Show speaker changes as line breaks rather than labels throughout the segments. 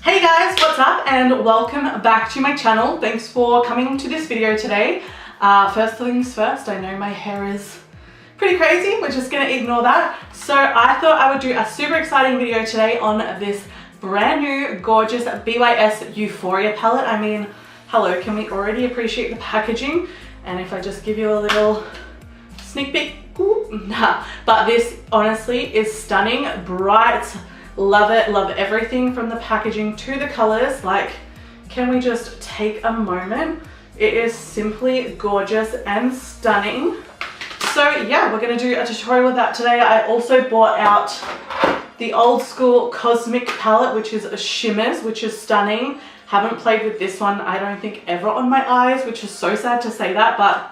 Hey guys, what's up and welcome back to my channel. Thanks for coming to this video today. First things first, I know my hair is pretty crazy. We're just gonna ignore that. So I thought I would do a super exciting video today on this brand new gorgeous BYS Euphoria palette. I mean, hello, can we already appreciate the packaging? And if I just give you a little sneak peek, nah. But this honestly is stunning, bright. Love it, love everything from the packaging to the colors. Like, can we just take a moment? It is simply gorgeous and stunning. So yeah, we're gonna do a tutorial with that today. I also bought out the old school Cosmic palette, which is a shimmers, which is stunning. Haven't played with this one, I don't think ever on my eyes, which is so sad to say that, but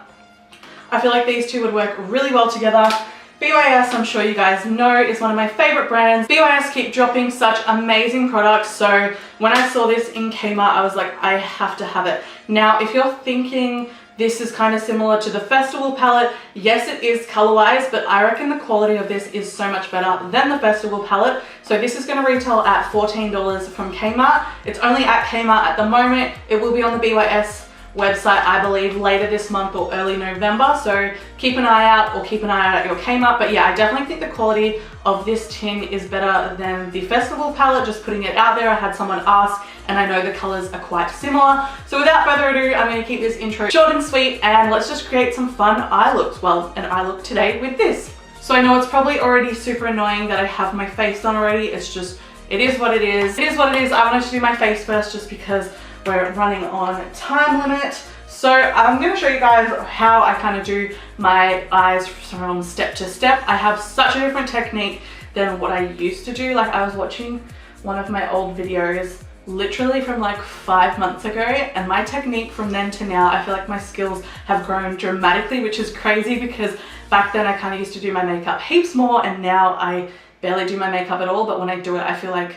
I feel like these two would work really well together. BYS, I'm sure you guys know, is one of my favorite brands. BYS keep dropping such amazing products, so when I saw this in Kmart, I was like, I have to have it. Now, if you're thinking this is kind of similar to the Festival palette, yes, it is color-wise, but I reckon the quality of this is so much better than the Festival palette. So this is going to retail at $14 from Kmart. It's only at Kmart at the moment. It will be on the BYS website, I believe, later this month or early November, so keep an eye out, or keep an eye out at your Kmart. But yeah, I definitely think the quality of this tin is better than the Festival palette, just putting it out there. I had someone ask and I know the colors are quite similar. So without further ado, I'm going to keep this intro short and sweet and let's just create some fun eye looks. Well, an eye look today with this. So I know it's probably already super annoying that I have my face done already. It's just, it is what it is. It is what it is. I wanted to do my face first just because we're running on time limit. So I'm going to show you guys how I kind of do my eyes from step to step. I have such a different technique than what I used to do. Like, I was watching one of my old videos literally from like 5 months ago, and my technique from then to now, I feel like my skills have grown dramatically, which is crazy because back then I kind of used to do my makeup heaps more and now I barely do my makeup at all, but when I do it I feel like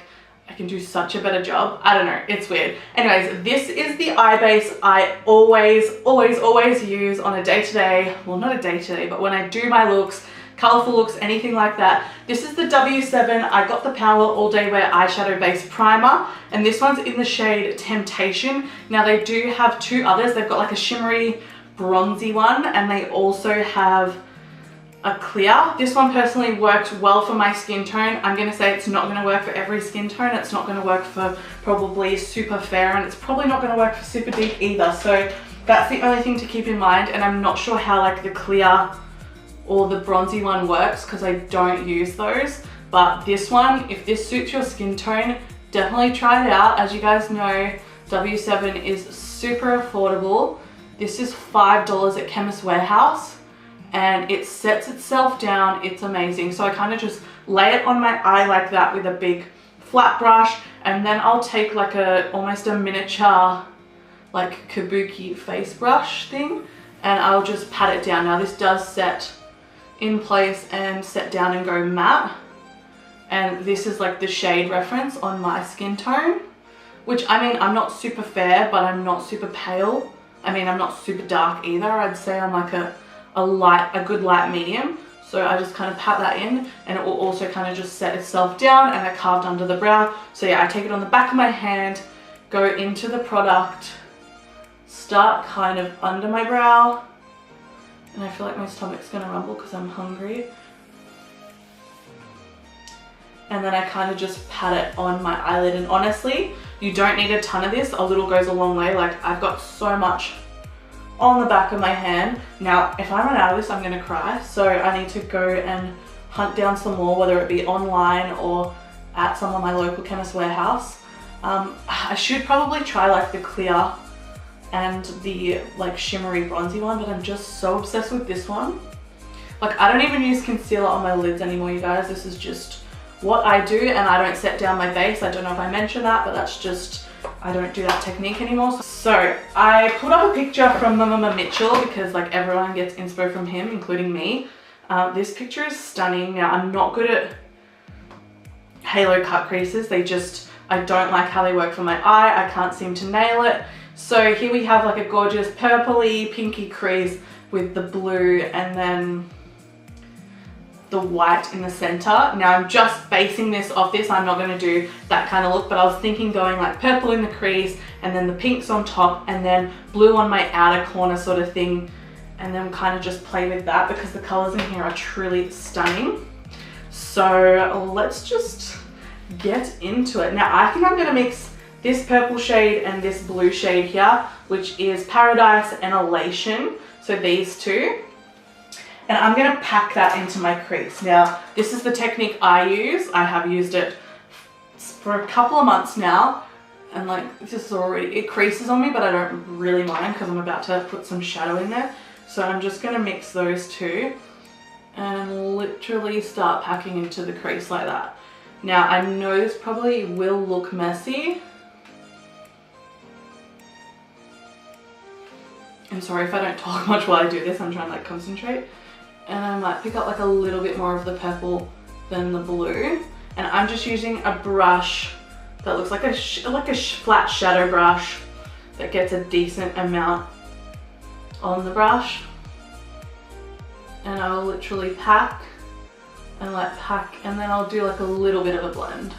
I can do such a better job. I don't know, it's weird. Anyways, this is the eye base I always use on a day-to-day, well, not a day-to-day, but when I do my looks, colorful looks, anything like that. This is the W7 I Got the Power All Day Wear Eyeshadow Base Primer, and this one's in the shade Temptation. Now they do have two others. They've got like a shimmery bronzy one, and they also have a clear. This one personally works well for my skin tone. I'm going to say it's not going to work for every skin tone. It's not going to work for probably super fair, and it's probably not going to work for super deep either. So that's the only thing to keep in mind, and I'm not sure how like the clear or the bronzy one works because I don't use those. But this one, if this suits your skin tone, definitely try it out. As you guys know, W7 is super affordable. This is $5 at Chemist Warehouse, and it sets itself down. It's amazing. So I kind of just lay it on my eye like that with a big flat brush, and then I'll take like almost a miniature like kabuki face brush thing, and I'll just pat it down. Now this does set in place and set down and go matte, and this is like the shade reference on my skin tone, which, I mean, I'm not super fair, but I'm not super pale. I mean, I'm not super dark either. I'd say I'm like a good light medium. So I just kind of pat that in, and it will also kind of just set itself down, and I carved under the brow. So yeah, I take it on the back of my hand, go into the product, start kind of under my brow, and I feel like my stomach's gonna rumble because I'm hungry. And then I kind of just pat it on my eyelid, and honestly, you don't need a ton of this. A little goes a long way. Like, I've got so much on the back of my hand. Now, if I run out of this, I'm gonna cry. So I need to go and hunt down some more, whether it be online or at some of my local Chemist Warehouse. I should probably try like the clear and the like shimmery bronzy one, but I'm just so obsessed with this one. Like, I don't even use concealer on my lids anymore, you guys. This is just what I do, and I don't set down my base. I don't know if I mentioned that, but that's just, I don't do that technique anymore. So I put up a picture from Mama Mitchell because like everyone gets inspo from him, including me. This picture is stunning. Now, I'm not good at halo cut creases. I don't like how they work for my eye. I can't seem to nail it. So here we have like a gorgeous purpley, pinky crease with the blue, and then the white in the center. Now I'm just basing this off this. I'm not going to do that kind of look, but I was thinking going like purple in the crease and then the pinks on top and then blue on my outer corner sort of thing, and then kind of just play with that because the colors in here are truly stunning. So let's just get into it. Now I think I'm going to mix this purple shade and this blue shade here, which is Paradise and Elation. So these two. And I'm going to pack that into my crease. Now, this is the technique I use. I have used it for a couple of months now. And like, this is already, it creases on me, but I don't really mind because I'm about to put some shadow in there. So I'm just going to mix those two and literally start packing into the crease like that. Now, I know this probably will look messy. I'm sorry if I don't talk much while I do this. I'm trying to like concentrate. And I might pick up like a little bit more of the purple than the blue. And I'm just using a brush that looks like a flat shadow brush that gets a decent amount on the brush. And I will literally pack and like pack, and then I'll do like a little bit of a blend.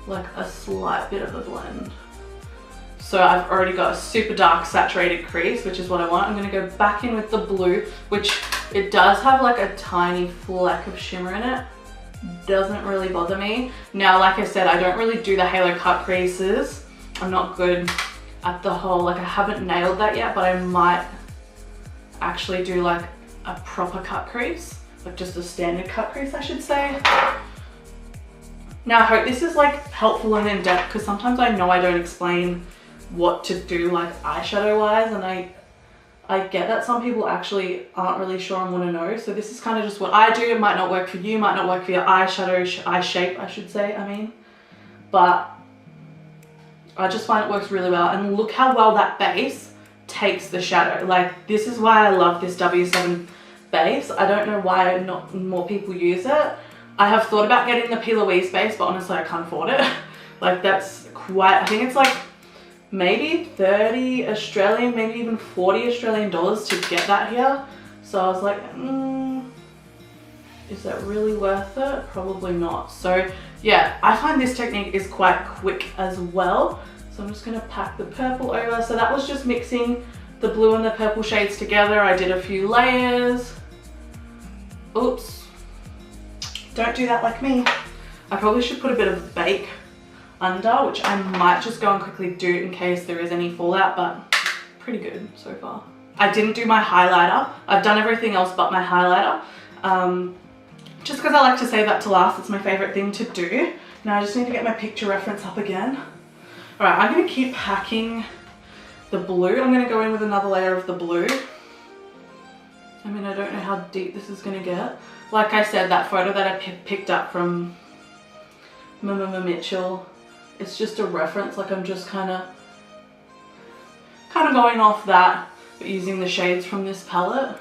Like a slight bit of a blend. So I've already got a super dark saturated crease, which is what I want. I'm gonna go back in with the blue, which it does have like a tiny fleck of shimmer in it. Doesn't really bother me. Now, like I said, I don't really do the halo cut creases. I'm not good at the whole, like I haven't nailed that yet, but I might actually do like a proper cut crease, like just a standard cut crease, I should say. Now, I hope this is like helpful and in depth, because sometimes I know I don't explain what to do like eyeshadow wise, and I get that some people actually aren't really sure and want to know. So this is kind of just what I do. It might not work for you, might not work for your eyeshadow, eye shape I should say, but I just find it works really well. And look how well that base takes the shadow. Like, this is why I love this W7 base. I don't know why not more people use it. I have thought about getting the P. Louise base, but honestly I can't afford it. Like, that's quite, I think it's like maybe 30 Australian, maybe even 40 Australian dollars to get that here. So I was like, is that really worth it? Probably not. So yeah, I find this technique is quite quick as well. So I'm just gonna pack the purple over. So that was just mixing the blue and the purple shades together. I did a few layers. Oops, don't do that like me. I probably should put a bit of bake under, which I might just go and quickly do in case there is any fallout, but pretty good so far. I didn't do my highlighter. I've done everything else but my highlighter, just because I like to save that to last. It's my favorite thing to do. Now I just need to get my picture reference up again. All right, I'm gonna keep packing the blue. I'm gonna go in with another layer of the blue. I mean, I don't know how deep this is gonna get. Like I said, that photo that I picked up from Mitchell, it's just a reference. Like, I'm just kind of going off that, but using the shades from this palette.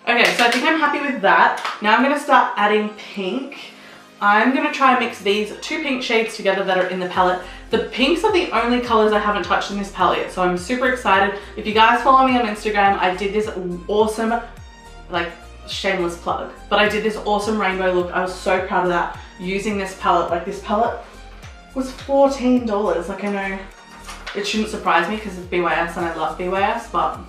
Okay, so I think I'm happy with that. Now I'm going to start adding pink. I'm going to try and mix these two pink shades together that are in the palette. The pinks are the only colors I haven't touched in this palette yet, so I'm super excited. If you guys follow me on Instagram, I did this awesome, like, shameless plug, but I did this awesome rainbow look. I was so proud of that using this palette. Like, this palette was $14. Like, I know it shouldn't surprise me because it's BYS and I love BYS, but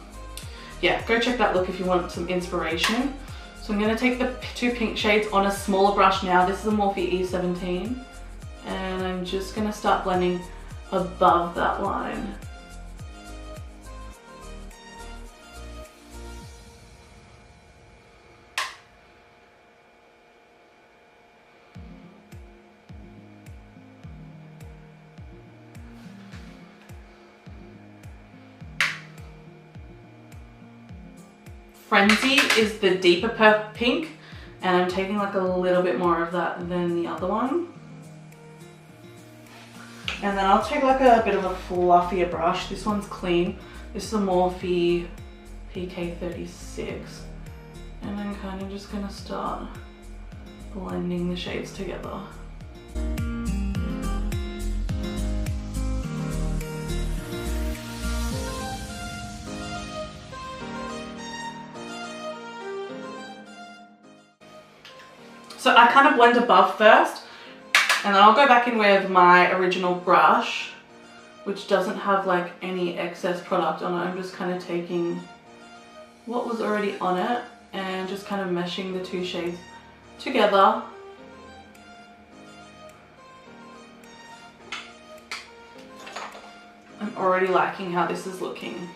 yeah, go check that look if you want some inspiration. So I'm going to take the two pink shades on a smaller brush now. This is a Morphe E17. And I'm just going to start blending above that line. Frenzy is the deeper pink, and I'm taking like a little bit more of that than the other one. And then I'll take like a bit of a fluffier brush. This one's clean. This is a Morphe PK36. And I'm kind of just gonna start blending the shades together. So I kind of blend above first, and then I'll go back in with my original brush, which doesn't have like any excess product on it. I'm just kind of taking what was already on it and just kind of meshing the two shades together. I'm already liking how this is looking.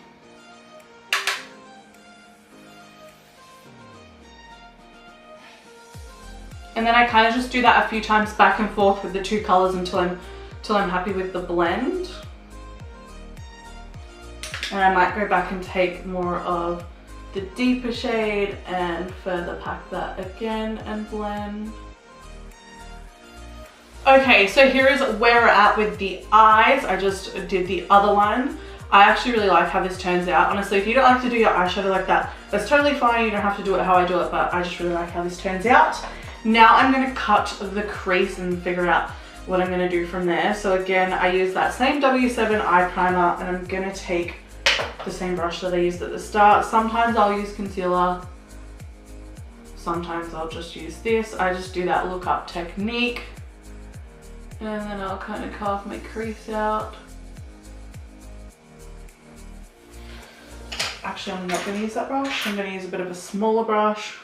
And then I kind of just do that a few times back and forth with the two colors until I'm happy with the blend. And I might go back and take more of the deeper shade and further pack that again and blend. Okay, so here is where we're at with the eyes. I just did the other one. I actually really like how this turns out. Honestly, if you don't like to do your eyeshadow like that, that's totally fine. You don't have to do it how I do it, but I just really like how this turns out. Now I'm gonna cut the crease and figure out what I'm gonna do from there. So again, I use that same W7 eye primer, and I'm gonna take the same brush that I used at the start. Sometimes I'll use concealer. Sometimes I'll just use this. I just do that look up technique. And then I'll kind of carve my crease out. Actually, I'm not going to use that brush. I'm going to use a bit of a smaller brush.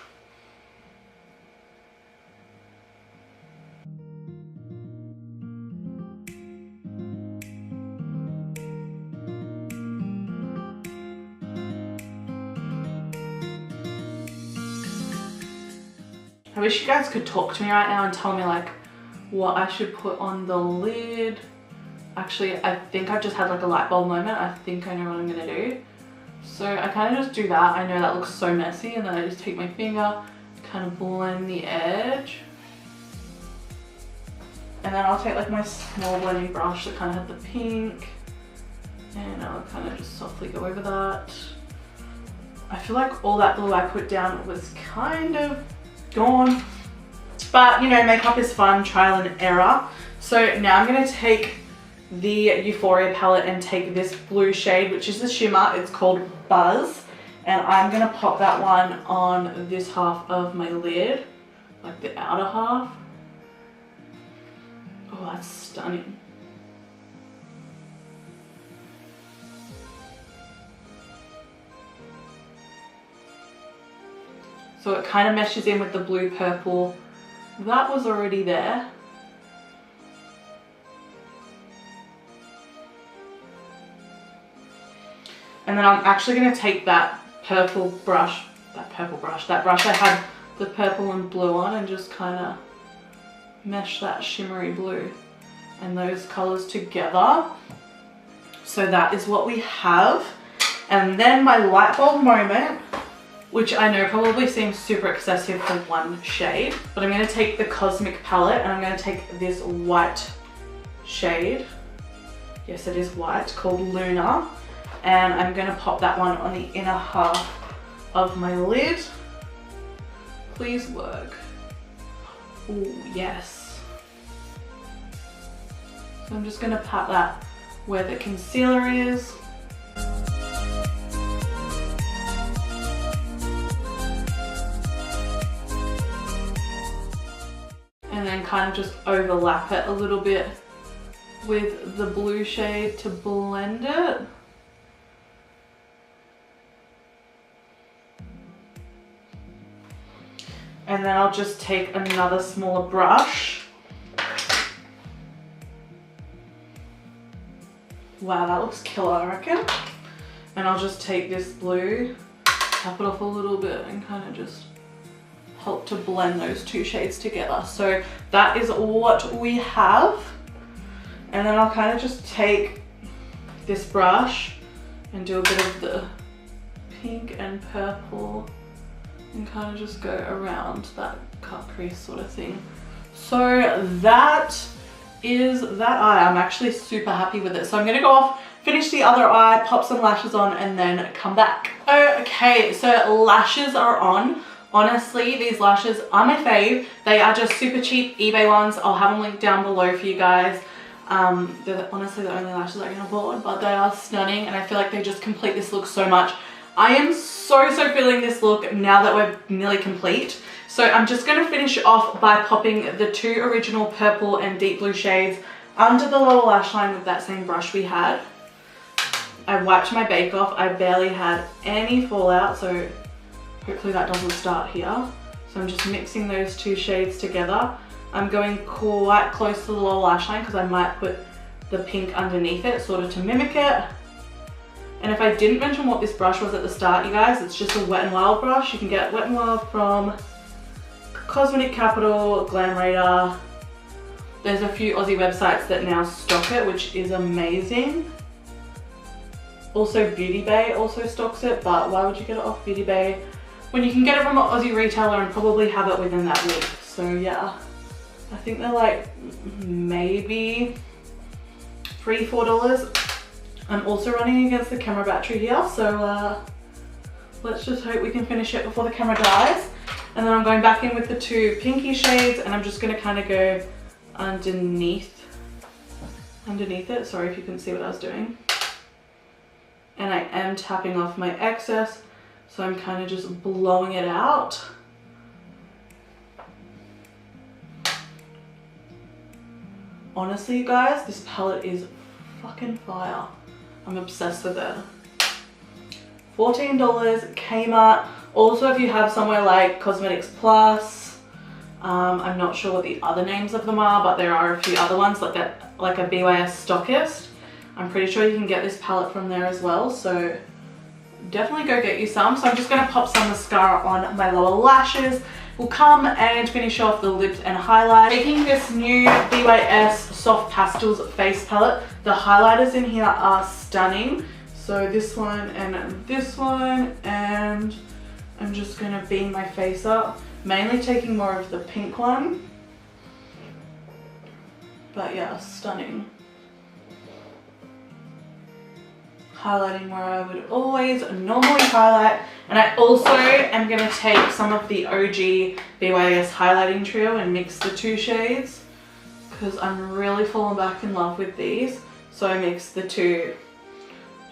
I wish you guys could talk to me right now and tell me like what I should put on the lid. Actually, I think I've just had like a light bulb moment. I think I know what I'm gonna do. So I kind of just do that. I know that looks so messy, and then I just take my finger, kind of blend the edge. And then I'll take like my small blending brush that kind of had the pink, and I'll kind of just softly go over that. I feel like all that blue I put down was kind of gone. But you know, makeup is fun, trial and error. So now I'm going to take the Euphoria palette and take this blue shade, which is the shimmer. It's called Buzz. And I'm going to pop that one on this half of my lid, like the outer half. Oh, that's stunning. So it kind of meshes in with the blue purple. That was already there. And then I'm actually going to take that brush I had the purple and blue on, and just kind of mesh that shimmery blue and those colors together. So that is what we have. And then my light bulb moment, which I know probably seems super excessive for one shade, but I'm going to take the Cosmic palette and I'm going to take this white shade. Yes, it is white, called Luna. And I'm going to pop that one on the inner half of my lid. Please work. Oh, yes. So I'm just going to pat that where the concealer is. And then kind of just overlap it a little bit with the blue shade to blend it. And then I'll just take another smaller brush. Wow, that looks killer, I reckon. And I'll just take this blue, tap it off a little bit, and kind of just help to blend those two shades together. So that is what we have. And then I'll kind of just take this brush and do a bit of the pink and purple and kind of just go around that cut crease sort of thing. So that is that eye. I'm actually super happy with it. So I'm gonna go off, finish the other eye, pop some lashes on, and then come back. Okay, so lashes are on. Honestly, these lashes are my fave. They are just super cheap eBay ones. I'll have them linked down below for you guys. They're honestly the only lashes I can afford, but they are stunning, and I feel like they just complete this look so much. I am so feeling this look now that we're nearly complete. So I'm just going to finish off by popping the 2 original purple and deep blue shades under the lower lash line with that same brush we had. I wiped my bake off. I barely had any fallout, so hopefully that doesn't start here. So I'm just mixing those 2 shades together. I'm going quite close to the lower lash line because I might put the pink underneath it, sort of to mimic it. And if I didn't mention what this brush was at the start, you guys, it's just a Wet n Wild brush. You can get Wet n Wild from Cosmetic Capital, Glam Radar. There's a few Aussie websites that now stock it, which is amazing. Also Beauty Bay also stocks it, but why would you get it off Beauty Bay when you can get it from an Aussie retailer and probably have it within that week? So yeah, I think they're like maybe $3–4. I'm also running against the camera battery here, so let's just hope we can finish it before the camera dies. And then I'm going back in with the 2 pinky shades, and I'm just going to kind of go underneath it. Sorry if you couldn't see what I was doing. And I am tapping off my excess, so I'm kind of just blowing it out. Honestly, you guys, this palette is fucking fire. I'm obsessed with it. $14, Kmart. Also, if you have somewhere like Cosmetics Plus, I'm not sure what the other names of them are, but there are a few other ones like that, like a BYS Stockist. I'm pretty sure you can get this palette from there as well, so definitely go get you some. So I'm just going to pop some mascara on my lower lashes. We'll come and finish off the lips and highlight. Taking this new BYS Soft Pastels face palette, the highlighters in here are stunning. So this one, and I'm just going to beam my face up, mainly taking more of the pink one. But yeah, stunning. Highlighting where I would always normally highlight. And I also am going to take some of the OG BYS highlighting trio and mix the 2 shades because I'm really falling back in love with these. So I mixed the 2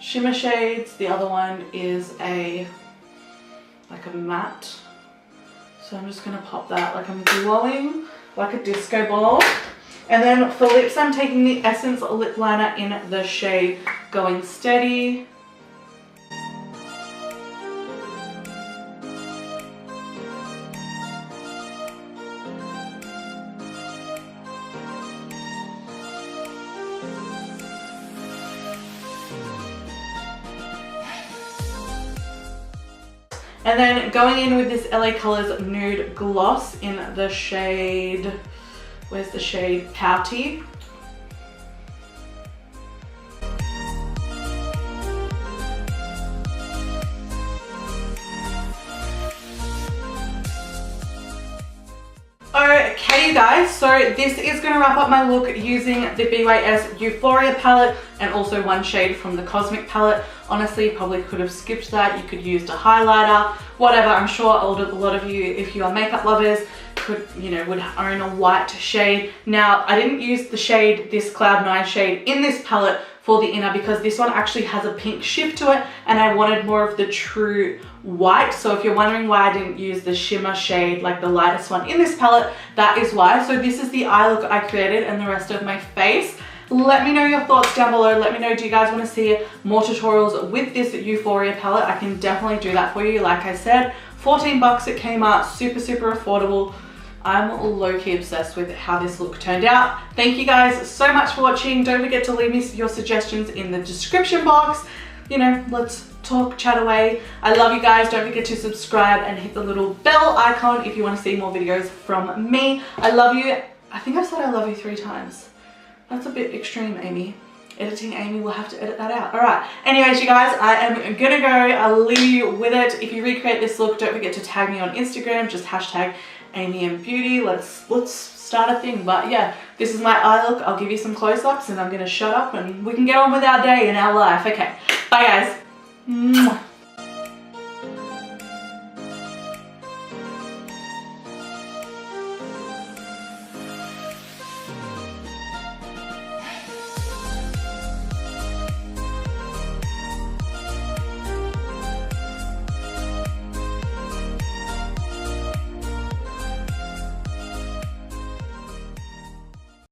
shimmer shades. The other one is like a matte. So I'm just going to pop that like I'm glowing like a disco ball. And then for lips, I'm taking the Essence lip liner in the shade Going Steady. And then going in with this LA Colors Nude Gloss in the shade, where's the shade? Pouty. Okay, you guys, so this is going to wrap up my look using the BYS Euphoria palette and also 1 shade from the Cosmic palette. Honestly, you probably could have skipped that. You could use a highlighter, whatever. I'm sure a lot of you, if you are makeup lovers, could, you know, would own a white shade. Now, I didn't use the shade, this Cloud 9 shade in this palette for the inner because this one actually has a pink shift to it and I wanted more of the true white. So if you're wondering why I didn't use the shimmer shade, like the lightest one in this palette, that is why. So this is the eye look I created and the rest of my face. Let me know your thoughts down below. Let me know, do you guys want to see more tutorials with this Euphoria palette? I can definitely do that for you. Like I said, 14 bucks at Kmart, super affordable. I'm low-key obsessed with how this look turned out. Thank you guys so much for watching. Don't forget to leave me your suggestions in the description box. You know, let's talk, chat away. I love you guys. Don't forget to subscribe and hit the little bell icon if you want to see more videos from me. I love you. I think I've said I love you 3 times. That's a bit extreme, Amy. Editing Amy will have to edit that out. All right. Anyways, you guys, I am gonna go. I'll leave you with it. If you recreate this look, don't forget to tag me on Instagram. Just hashtag AmyandBeauty. Let's start a thing. But yeah, this is my eye look. I'll give you some close-ups and I'm gonna shut up and we can get on with our day and our life. Okay. Bye, guys. Mwah.